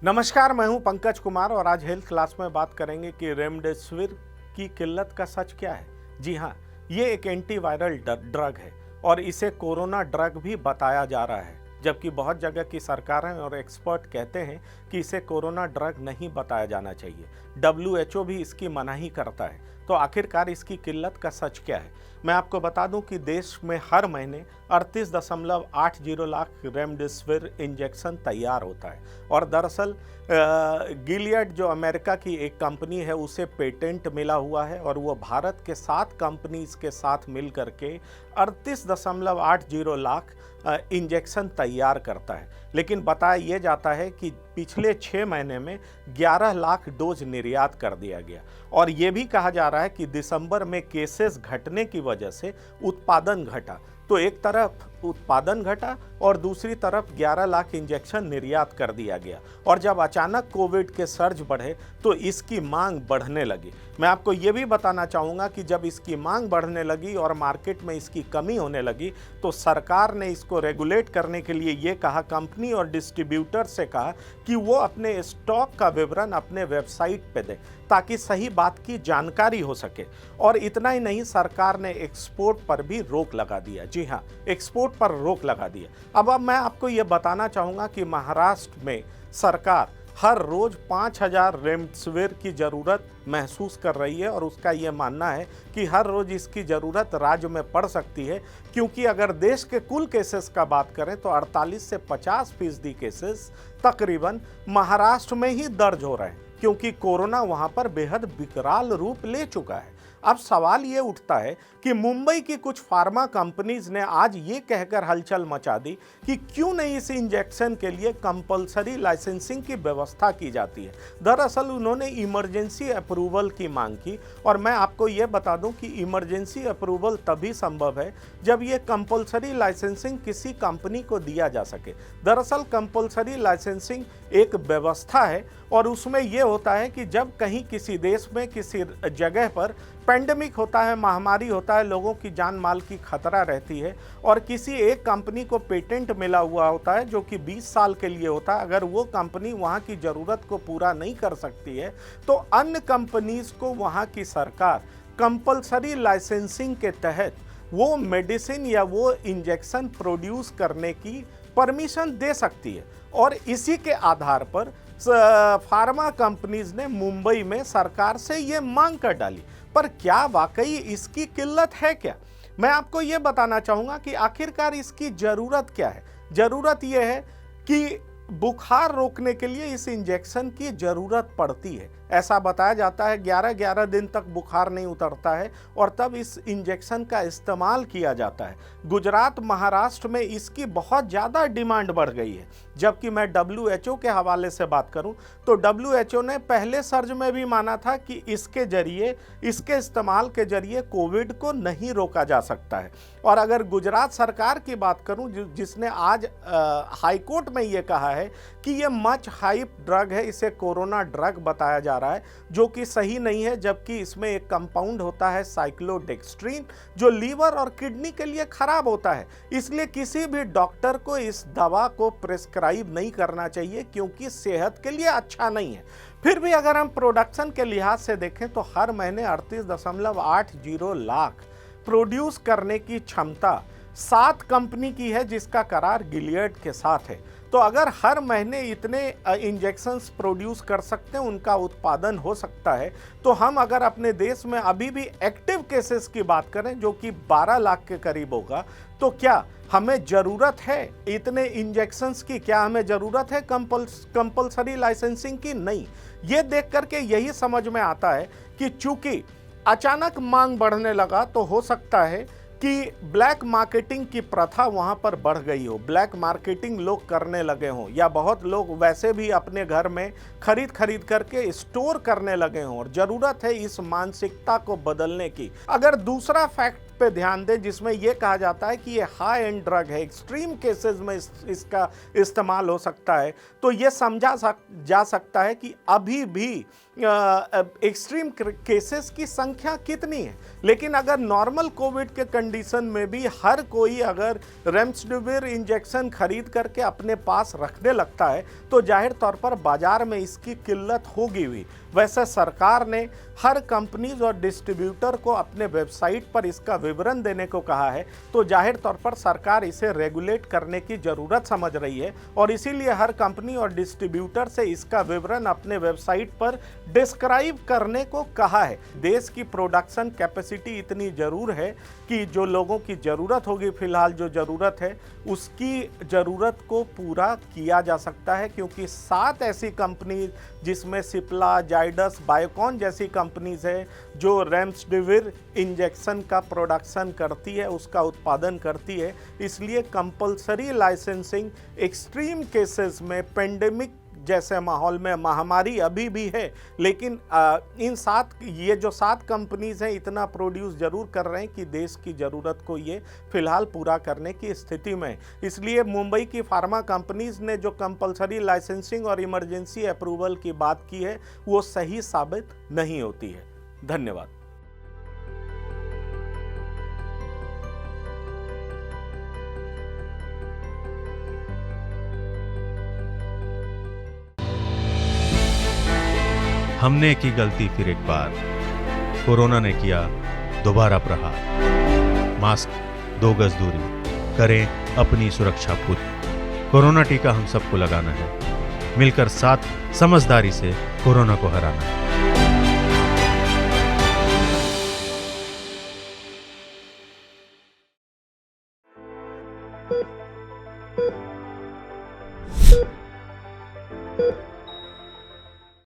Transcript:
नमस्कार, मैं हूं पंकज कुमार और आज हेल्थ क्लास में बात करेंगे कि रेमडेसिविर की किल्लत का सच क्या है। जी हां, ये एक एंटीवायरल ड्रग है और इसे कोरोना ड्रग भी बताया जा रहा है, जबकि बहुत जगह की सरकारें और एक्सपर्ट कहते हैं कि इसे कोरोना ड्रग नहीं बताया जाना चाहिए। WHO भी इसकी मनाही करता है। तो आखिरकार इसकी किल्लत का सच क्या है? मैं आपको बता दूं कि देश में हर महीने 38.80 लाख रेमडेसिविर इंजेक्शन तैयार होता है और दरअसल गिलियड जो अमेरिका की एक कंपनी है उसे पेटेंट मिला हुआ है और वो भारत के 7 कंपनीज के साथ मिल करके 38.80 लाख इंजेक्शन तैयार करता है। लेकिन बताया ये जाता है कि पिछले 6 महीने में 11 लाख डोज निर्यात कर दिया गया और ये भी कहा जा रहा है कि दिसंबर में केसेस घटने की वजह से उत्पादन घटा। तो एक तरफ उत्पादन घटा और दूसरी तरफ 11 लाख इंजेक्शन निर्यात कर दिया गया और जब अचानक कोविड के सर्ज बढ़े तो इसकी मांग बढ़ने लगी। मैं आपको ये भी बताना चाहूँगा कि जब इसकी मांग बढ़ने लगी और मार्केट में इसकी कमी होने लगी तो सरकार ने इसको रेगुलेट करने के लिए ये कहा, कंपनी और डिस्ट्रीब्यूटर से कहा कि वो अपने स्टॉक का विवरण अपने वेबसाइट पे दें ताकि सही बात की जानकारी हो सके। और इतना ही नहीं, सरकार ने एक्सपोर्ट पर भी रोक लगा दिया। जी हाँ, एक्सपोर्ट पर रोक लगा दिया। अब मैं आपको ये बताना चाहूँगा कि महाराष्ट्र में सरकार हर रोज 5000 रेमडेसिविर की ज़रूरत महसूस कर रही है और उसका ये मानना है कि हर रोज इसकी ज़रूरत राज्य में पड़ सकती है, क्योंकि अगर देश के कुल केसेस का बात करें तो 48 से 50% केसेस तकरीबन महाराष्ट्र में ही दर्ज हो रहे हैं, क्योंकि कोरोना वहाँ पर बेहद विकराल रूप ले चुका है। अब सवाल ये उठता है कि मुंबई की कुछ फार्मा कंपनीज ने आज ये कहकर हलचल मचा दी कि क्यों नहीं इस इंजेक्शन के लिए कंपलसरी लाइसेंसिंग की व्यवस्था की जाती है। दरअसल उन्होंने इमरजेंसी अप्रूवल की मांग की और मैं आपको ये बता दूं कि इमरजेंसी अप्रूवल तभी संभव है जब ये कंपलसरी लाइसेंसिंग किसी कंपनी को दिया जा सके। दरअसल कंपलसरी लाइसेंसिंग एक व्यवस्था है और उसमें यह होता है कि जब कहीं किसी देश में किसी जगह पर पेंडेमिक होता है, महामारी होता है, लोगों की जान माल की खतरा रहती है और किसी एक कंपनी को पेटेंट मिला हुआ होता है जो कि 20 साल के लिए होता है, अगर वो कंपनी वहाँ की ज़रूरत को पूरा नहीं कर सकती है तो अन्य कंपनीज को वहाँ की सरकार कंपलसरी लाइसेंसिंग के तहत वो मेडिसिन या वो इंजेक्शन प्रोड्यूस करने की परमिशन दे सकती है। और इसी के आधार पर फार्मा कंपनीज ने मुंबई में सरकार से ये मांग कर डाली। पर क्या वाकई इसकी किल्लत है क्या? मैं आपको ये बताना चाहूँगा कि आखिरकार इसकी ज़रूरत क्या है। ज़रूरत यह है कि बुखार रोकने के लिए इस इंजेक्शन की ज़रूरत पड़ती है। ऐसा बताया जाता है 11-11 दिन तक बुखार नहीं उतरता है और तब इस इंजेक्शन का इस्तेमाल किया जाता है। गुजरात, महाराष्ट्र में इसकी बहुत ज़्यादा डिमांड बढ़ गई है। जबकि मैं WHO के हवाले से बात करूं तो WHO ने पहले सर्ज में भी माना था कि इसके इस्तेमाल के जरिए कोविड को नहीं रोका जा सकता है। और अगर गुजरात सरकार की बात करूं जिसने आज हाई कोर्ट में ये कहा है कि ये मच हाइप ड्रग है, इसे कोरोना ड्रग बताया जा रहा है, जो कि सही नहीं है, जबकि इसमें एक कंपाउंड होता है साइक्लोडेक्स्ट्रीन जो लीवर और किडनी के लिए खराब होता है। इसलिए किसी भी डॉक्टर को इस दवा को प्रिस्क्राइब नहीं करना चाहिए क्योंकि सेहत के लिए अच्छा नहीं है। फिर भी अगर हम प्रोडक्शन के लिहाज से देखें तो हर महीने 38.80 लाख प्रोड्यूस करने की क्षमता 7 कंपनी की है जिसका करार गिलियड के साथ है। तो अगर हर महीने इतने इंजेक्शन्स प्रोड्यूस कर सकते हैं, उनका उत्पादन हो सकता है, तो हम अगर अपने देश में अभी भी एक्टिव केसेस की बात करें जो कि 12 लाख के करीब होगा, तो क्या हमें ज़रूरत है इतने इंजेक्शन्स की? क्या हमें ज़रूरत है कंपल्सरी लाइसेंसिंग की? नहीं। ये देख करके यही समझ में आता है कि चूंकि अचानक मांग बढ़ने लगा तो हो सकता है कि ब्लैक मार्केटिंग की प्रथा वहाँ पर बढ़ गई हो, ब्लैक मार्केटिंग लोग करने लगे हों, या बहुत लोग वैसे भी अपने घर में खरीद करके स्टोर करने लगे हों और ज़रूरत है इस मानसिकता को बदलने की। अगर दूसरा फैक्ट पे ध्यान दें जिसमें यह कहा जाता है कि ये हाई एंड ड्रग है, एक्सट्रीम केसेस में इसका इस्तेमाल हो सकता है, तो ये समझा जा सकता है कि अभी भी एक्सट्रीम केसेस की संख्या कितनी है। लेकिन अगर नॉर्मल कोविड के कंडीशन में भी हर कोई अगर रेमडेसिविर इंजेक्शन खरीद करके अपने पास रखने लगता है तो जाहिर तौर पर बाजार में इसकी किल्लत होगी भी। वैसे सरकार ने हर कंपनीज और डिस्ट्रीब्यूटर को अपने वेबसाइट पर इसका विवरण देने को कहा है, तो जाहिर तौर पर सरकार इसे रेगुलेट करने की ज़रूरत समझ रही है और इसीलिए हर कंपनी और डिस्ट्रीब्यूटर से इसका विवरण अपने वेबसाइट पर डिस्क्राइब करने को कहा है। देश की प्रोडक्शन कैपेसिटी इतनी ज़रूर है कि जो लोगों की ज़रूरत होगी, फिलहाल जो ज़रूरत है उसकी ज़रूरत को पूरा किया जा सकता है, क्योंकि 7 ऐसी कंपनी जिसमें सिप्ला, जाइडस, बायोकॉन जैसी कंपनीज है जो रेमडेसिविर इंजेक्शन का प्रोडक्शन करती है, उसका उत्पादन करती है। इसलिए कंपल्सरी लाइसेंसिंग एक्सट्रीम केसेस में, पेंडेमिक जैसे माहौल में, महामारी अभी भी है लेकिन ये जो 7 कंपनीज हैं इतना प्रोड्यूस जरूर कर रहे हैं कि देश की ज़रूरत को ये फिलहाल पूरा करने की स्थिति में। इसलिए मुंबई की फार्मा कंपनीज ने जो कंपल्सरी लाइसेंसिंग और इमरजेंसी अप्रूवल की बात की है वो सही साबित नहीं होती है। धन्यवाद। हमने की गलती फिर एक बार, कोरोना ने किया दोबारा प्रहार। मास्क, 2 गज दूरी, करें अपनी सुरक्षा खुद। कोरोना टीका हम सबको लगाना है, मिलकर साथ समझदारी से कोरोना को हराना है।